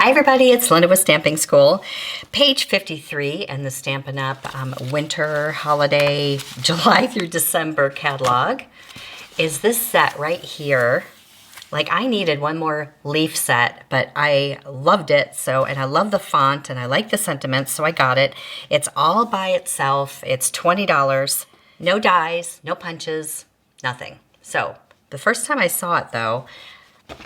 Hi everybody, it's Linda with Stamping School. Page 53 in the Stampin' Up! Winter Holiday July through December catalog is this set right here. Like, I needed one more leaf set, but I loved it, and I love the font and I like the sentiments, so I got it. It's all by itself. It's $20. No dies, no punches, nothing. So the first time I saw it though,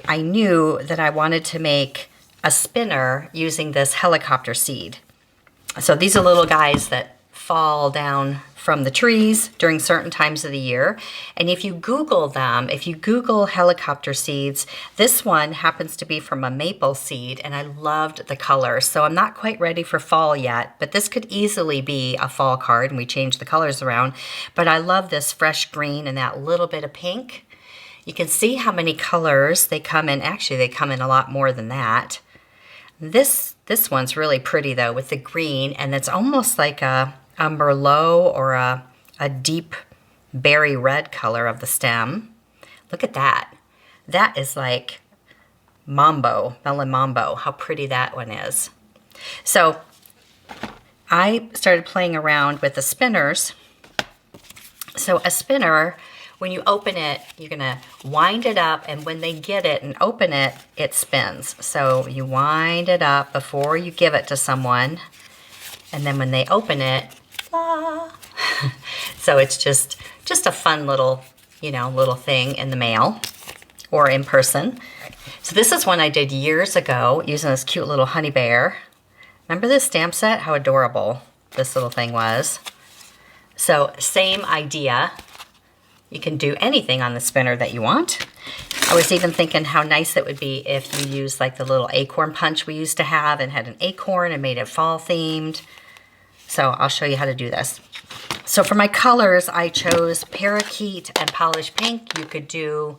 I knew that I wanted to make a spinner using this helicopter seed. So these are little guys that fall down from the trees during certain times of the year. And if you Google them, if you Google helicopter seeds, this one happens to be from a maple seed, and I loved the color. So I'm not quite ready for fall yet, but this could easily be a fall card, and we changed the colors around. But I love this fresh green and that little bit of pink. You can see how many colors they come in. Actually, they come in a lot more than that. This one's really pretty though, with the green, and it's almost like a Merlot or a deep berry red color of the stem. Look at that. That is like Mambo, Melon Mambo, how pretty that one is. So I started playing around with the spinners. So a spinner, when you open it, you're gonna wind it up, and when they get it and open it, it spins. So you wind it up before you give it to someone, and then when they open it, la. So it's just a fun little, little thing in the mail or in person. So this is one I did years ago using this cute little honey bear. Remember this stamp set? How adorable this little thing was. So same idea. You can do anything on the spinner that you want. I was even thinking how nice it would be if you used like the little acorn punch we used to have and had an acorn and made it fall themed. So I'll show you how to do this. So for my colors, I chose Parakeet and Polished Pink. You could do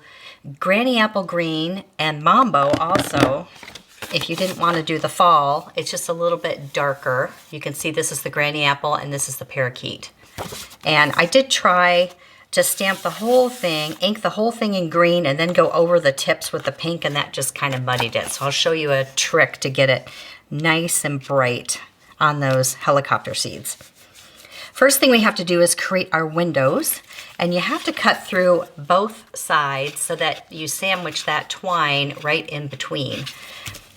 Granny Apple Green and Mambo also. If you didn't want to do the fall, it's just a little bit darker. You can see this is the Granny Apple and this is the Parakeet. And I did try to stamp the whole thing, ink the whole thing in green, and then go over the tips with the pink, and that just kind of muddied it. So I'll show you a trick to get it nice and bright on those helicopter seeds. First thing we have to do is create our windows, and you have to cut through both sides so that you sandwich that twine right in between.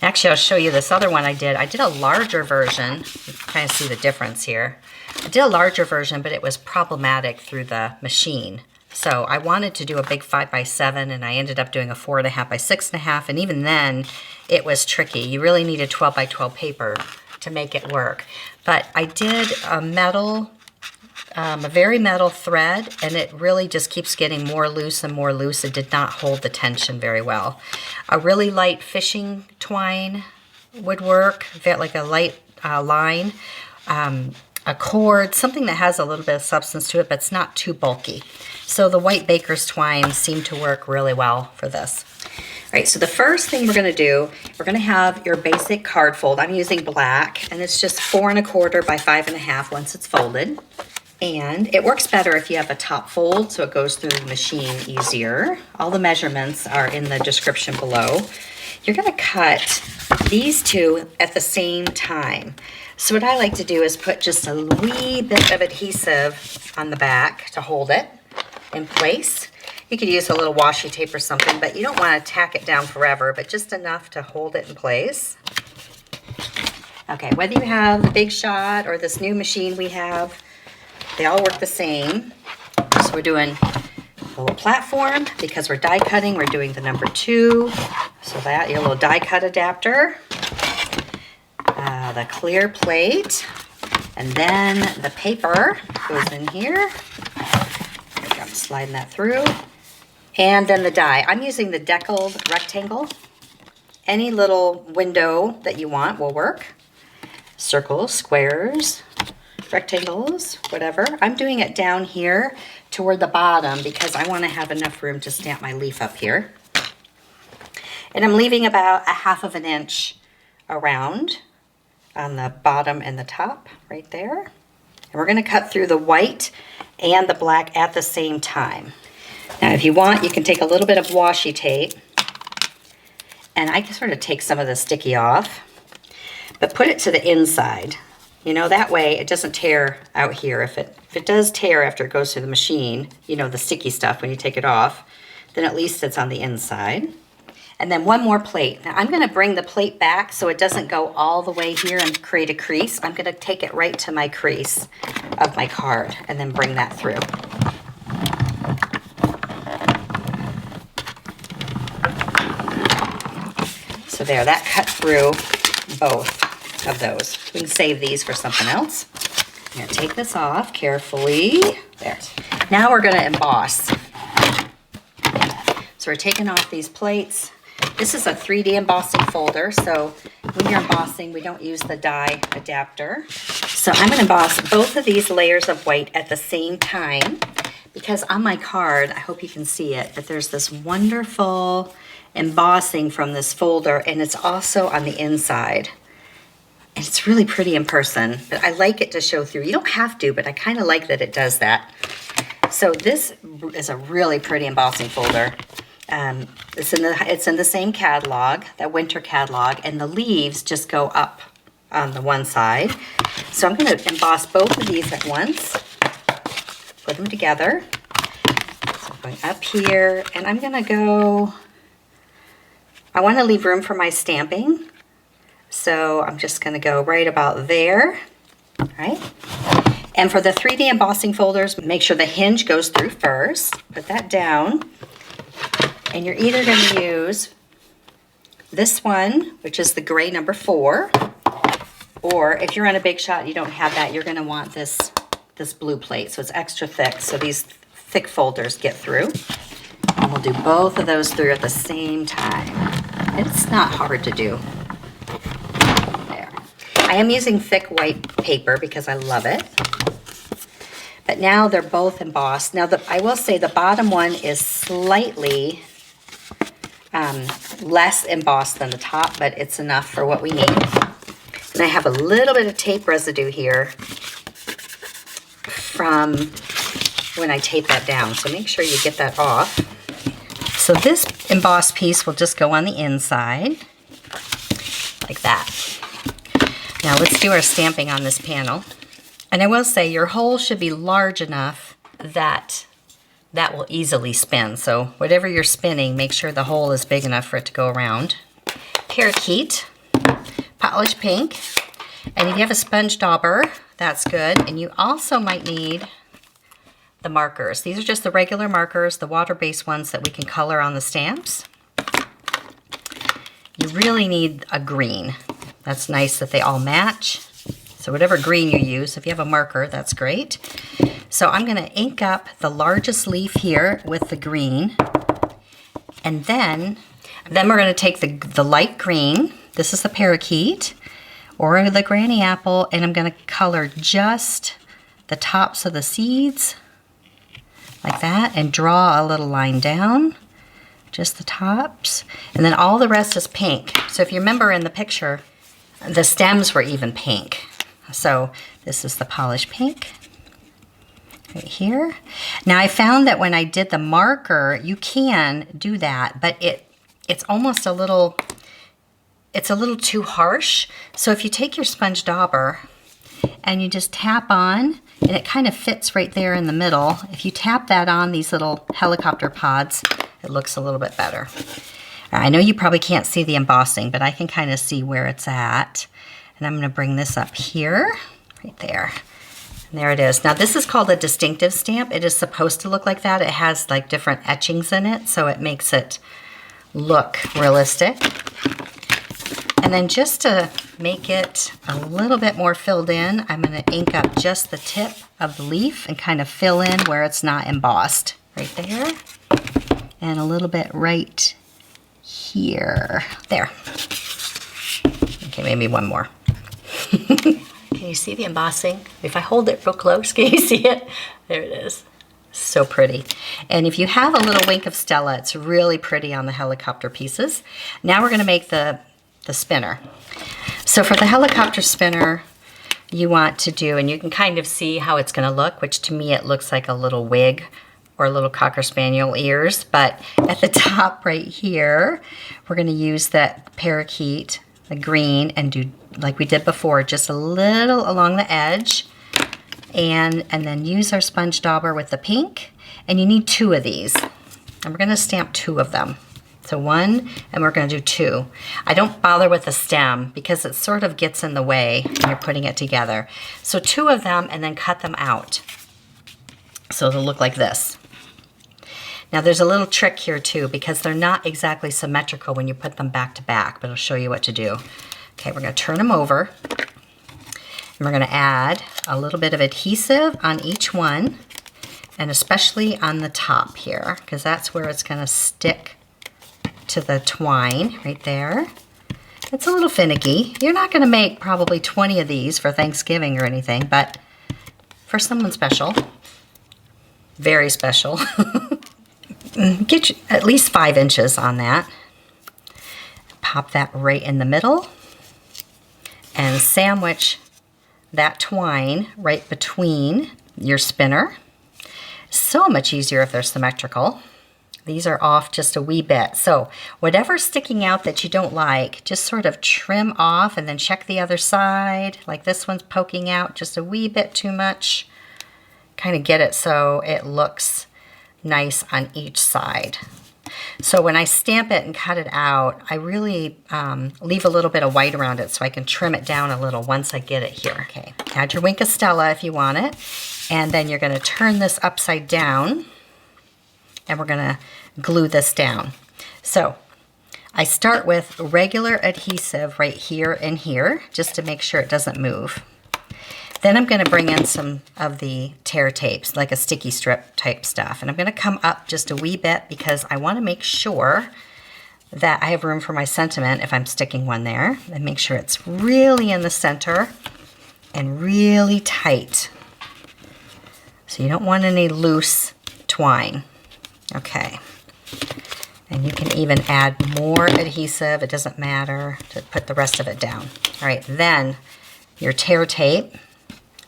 Actually, I'll show you this other one I did. I did a larger version. You can kind of see the difference here. I did a larger version, but it was problematic through the machine. So I wanted to do a big 5x7, and I ended up doing a 4.5 by 6.5, and even then it was tricky. You really needed 12 by 12 paper to make it work. But I did a metal, a very metal thread, and it really just keeps getting more loose and more loose. It did not hold the tension very well. A really light fishing twine would work, like a light line. A cord, something that has a little bit of substance to it, but it's not too bulky. So the white baker's twine seemed to work really well for this. All right, so the first thing we're gonna do, we're gonna have your basic card fold. I'm using black, and it's just 4 1/4 by 5 1/2 once it's folded. And it works better if you have a top fold, so it goes through the machine easier. All the measurements are in the description below. You're gonna cut these two at the same time. So what I like to do is put just a wee bit of adhesive on the back to hold it in place. You could use a little washi tape or something, but you don't want to tack it down forever, but just enough to hold it in place. Okay, whether you have the Big Shot or this new machine we have, they all work the same. So we're doing a little platform because we're die cutting. We're doing the number 2. So that, your little die cut adapter. The clear plate, and then the paper goes in here. I'm sliding that through. And then the die. I'm using the deckled rectangle. Any little window that you want will work. Circles, squares, rectangles, whatever. I'm doing it down here toward the bottom because I want to have enough room to stamp my leaf up here. And I'm leaving about 1/2 inch around on the bottom and the top right there. And we're going to cut through the white and the black at the same time. Now if you want, you can take a little bit of washi tape, and I can sort of take some of the sticky off. but put it to the inside. You know, that way it doesn't tear out here. If it does tear after it goes through the machine, you know, the sticky stuff when you take it off, then at least it's on the inside. And then one more plate. Now I'm gonna bring the plate back so it doesn't go all the way here and create a crease. I'm gonna take it right to my crease of my card and then bring that through. So there, that cut through both of those. We can save these for something else. I'm gonna take this off carefully. There. Now we're gonna emboss. So we're taking off these plates. This is a 3D embossing folder, so when you're embossing, we don't use the die adapter. So I'm gonna emboss both of these layers of white at the same time because on my card, I hope you can see it, but there's this wonderful embossing from this folder, and it's also on the inside. And it's really pretty in person, but I like it to show through. You don't have to, but I kind of like that it does that. So this is a really pretty embossing folder. It's in the same catalog, that winter catalog, and the leaves just go up on the one side. So I'm going to emboss both of these at once, put them together. So I'm going up here, and I'm going to go, I want to leave room for my stamping, so I'm just going to go right about there, all right? And for the 3D embossing folders, make sure the hinge goes through first, put that down. And you're either going to use this one, which is the gray number 4, or if you're on a Big Shot, you don't have that, you're going to want this blue plate, so it's extra thick, so these thick folders get through. And we'll do both of those through at the same time. It's not hard to do. There. I am using thick white paper because I love it. But now they're both embossed. Now, I will say the bottom one is slightly less embossed than the top, but it's enough for what we need. And I have a little bit of tape residue here from when I tape that down, so make sure you get that off. So this embossed piece will just go on the inside, like that. Now let's do our stamping on this panel. And I will say your hole should be large enough that that will easily spin. So whatever you're spinning, make sure the hole is big enough for it to go around. Parakeet, polished pink, and if you have a sponge dauber, that's good. And you also might need the markers. These are just the regular markers, the water-based ones that we can color on the stamps. You really need a green. That's nice that they all match. So whatever green you use, if you have a marker, that's great. So I'm going to ink up the largest leaf here with the green. And then we're going to take the light green. This is the parakeet or the granny apple. And I'm going to color just the tops of the seeds like that and draw a little line down. Just the tops. And then all the rest is pink. So if you remember in the picture, the stems were even pink. So this is the polished pink right here. Now I found that when I did the marker, you can do that, but it's almost a little too harsh. So if you take your sponge dauber and you just tap on, and it kind of fits right there in the middle. If you tap that on these little helicopter pods, it looks a little bit better. I know you probably can't see the embossing, but I can kind of see where it's at. And I'm going to bring this up here, right there. And there it is. Now this is called a distinctive stamp. It is supposed to look like that. It has like different etchings in it, so it makes it look realistic. And then just to make it a little bit more filled in, I'm going to ink up just the tip of the leaf and kind of fill in where it's not embossed. Right there. And a little bit right here. There. Okay, maybe one more. Can you see the embossing? If I hold it real close, can you see it? There it is. So pretty. And if you have a little wink of Stella, it's really pretty on the helicopter pieces. Now we're going to make the spinner. So for the helicopter spinner, you want to do, and you can kind of see how it's going to look, which to me it looks like a little wig or little Cocker Spaniel ears. But at the top right here, we're going to use that parakeet the green and do like we did before, just a little along the edge, and then use our sponge dauber with the pink. And you need 2 of these, and we're gonna stamp 2 of them. So 1, and we're gonna do 2. I don't bother with the stem because it sort of gets in the way when you're putting it together. So 2 of them, and then cut them out. So they'll look like this. Now there's a little trick here too, because they're not exactly symmetrical when you put them back to back, but I'll show you what to do. Okay, we're gonna turn them over, and we're gonna add a little bit of adhesive on each one, and especially on the top here, because that's where it's gonna stick to the twine right there. It's a little finicky. You're not gonna make probably 20 of these for Thanksgiving or anything, but for someone special, very special, get you at least 5 inches on that. Pop that right in the middle and sandwich that twine right between your spinner. So much easier if they're symmetrical. These are off just a wee bit. So whatever's sticking out that you don't like, just sort of trim off and then check the other side. Like this one's poking out just a wee bit too much. Kind of get it so it looks nice on each side. So when I stamp it and cut it out, I really leave a little bit of white around it so I can trim it down a little once I get it here. Okay, add your Wink of Stella if you want it. And then you're gonna turn this upside down, and we're gonna glue this down. So I start with regular adhesive right here and here, just to make sure it doesn't move. Then I'm gonna bring in some of the tear tapes, like a sticky strip type stuff. And I'm gonna come up just a wee bit because I wanna make sure that I have room for my sentiment if I'm sticking one there. And make sure it's really in the center and really tight. So you don't want any loose twine. Okay. And you can even add more adhesive, it doesn't matter, to put the rest of it down. All right, then your tear tape,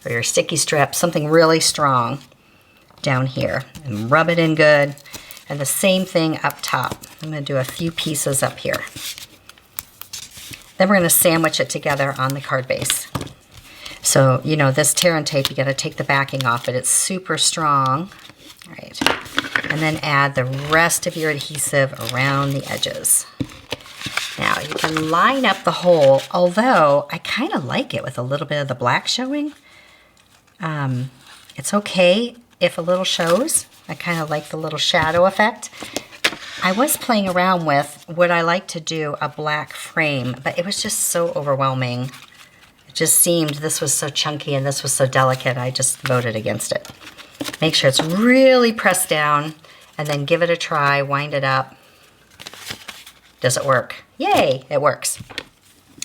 or your sticky strip, something really strong down here, and rub it in good. And the same thing up top. I'm gonna do a few pieces up here. Then we're gonna sandwich it together on the card base. So, you know, this tear and tape, you gotta take the backing off it. It's super strong. All right, and then add the rest of your adhesive around the edges. Now you can line up the hole, although I kind of like it with a little bit of the black showing. It's okay if a little shows. I kind of like the little shadow effect. I was playing around with, would I like to do a black frame, but it was just so overwhelming. It just seemed this was so chunky and this was so delicate, I just voted against it. Make sure it's really pressed down and then give it a try, wind it up. Does it work? Yay, it works.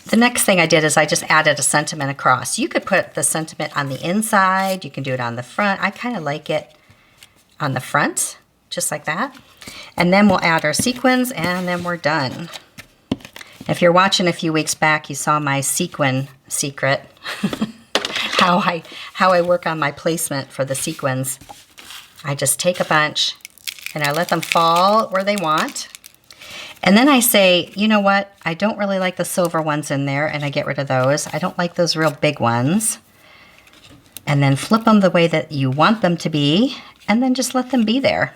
The next thing I did is I just added a sentiment across. You could put the sentiment on the inside, you can do it on the front. I kind of like it on the front, just like that. And then we'll add our sequins and then we're done. If you're watching a few weeks back, you saw my sequin secret, how I work on my placement for the sequins. I just take a bunch and I let them fall where they want. And then I say, you know what? I don't really like the silver ones in there, and I get rid of those. I don't like those real big ones. And then flip them the way that you want them to be, and then just let them be there,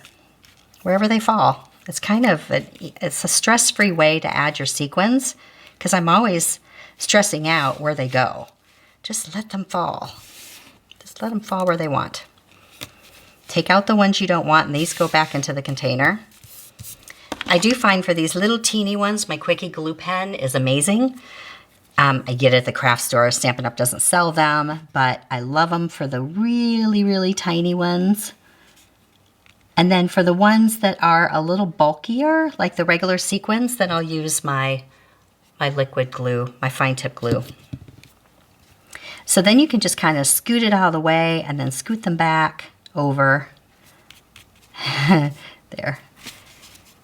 wherever they fall. It's kind of, it's a stress-free way to add your sequins, because I'm always stressing out where they go. Just let them fall. Just let them fall where they want. Take out the ones you don't want, and these go back into the container. I do find for these little teeny ones, my Quickie glue pen is amazing. I get it at the craft store. Stampin' Up! Doesn't sell them, but I love them for the really, really tiny ones. And then for the ones that are a little bulkier, like the regular sequins, then I'll use my liquid glue, my fine tip glue. So then you can just kind of scoot it out of the way and then scoot them back over. There.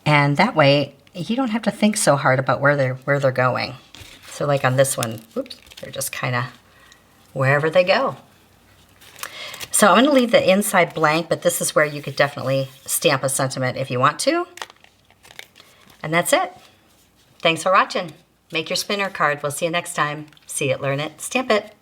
And that way, you don't have to think so hard about where they're going. So like on this one, whoops, they're just kind of wherever they go. So I'm going to leave the inside blank, but this is where you could definitely stamp a sentiment if you want to. And that's it. Thanks for watching. Make your spinner card. We'll see you next time. See it, learn it, stamp it.